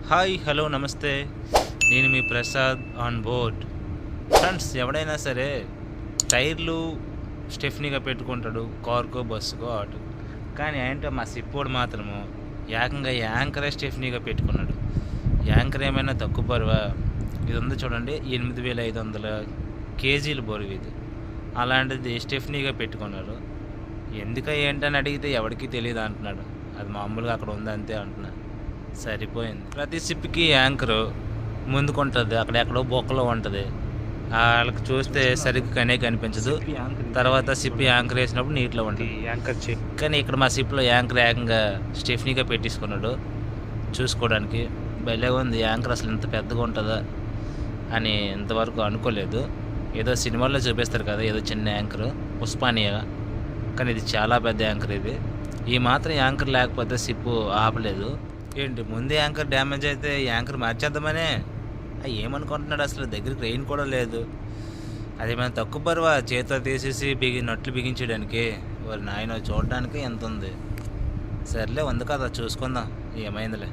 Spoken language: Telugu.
హాయ్ హలో నమస్తే. నేను మీ ప్రసాద్ ఆన్ బోర్డ్. ఫ్రెండ్స్, ఎవడైనా సరే టైర్లు స్టెఫ్నీగా పెట్టుకుంటాడు కార్కో, బస్సుకో, ఆటో. కానీ ఏంటో మా సిప్పోడు మాత్రము ఏకంగా యాంకరే స్టెఫ్నీగా పెట్టుకున్నాడు. యాంకర్ ఏమైనా తక్కువ బరువా? ఇది ఉంది చూడండి, 8500 కేజీలు బరువు ఇది. అలాంటిది స్టెఫ్నీగా పెట్టుకున్నాడు. ఎందుక ఏంటని అడిగితే ఎవరికి తెలియదు అంటున్నాడు. అది మామూలుగా అక్కడ ఉంది అంతే అంటున్నాడు. సరిపోయింది. ప్రతి సిప్కి యాంకరు ముందుకుంటుంది, అక్కడెక్కడో బొక్కలో ఉంటుంది. వాళ్ళకి చూస్తే సరిగ్గా కనిపించదు. తర్వాత సిప్ యాంకర్ వేసినప్పుడు నీటిలో ఉంటుంది యాంకర్. కానీ ఇక్కడ మా సిప్లో యాంకర్ ఏకంగా స్టెఫ్నీగా పెట్టించుకున్నాడు. చూసుకోవడానికి భలే ఉంది. యాంకర్ అసలు ఇంత పెద్దగా ఉంటుందా అని ఇంతవరకు అనుకోలేదు. ఏదో సినిమాల్లో చూపిస్తారు కదా, ఏదో చిన్న యాంకర్ పుష్పానియా, కానీ ఇది చాలా పెద్ద యాంకర్. ఇది ఈ మాత్రం యాంకర్ లేకపోతే సిప్పు ఆపలేదు. ఏంటి, ముందే యాంకర్ డ్యామేజ్ అయితే యాంకర్ మార్చేద్దామనే ఏమనుకుంటున్నాడు? అసలు దగ్గరికి రెయిన్ కూడా లేదు. అదేమైనా తక్కువ బరువా చేతితో తీసేసి నట్లు బిగించడానికి? వారి నాయన చూడడానికి ఎంత ఉంది. సర్లే, ఉంది కదా, చూసుకుందాం ఏమైందిలే.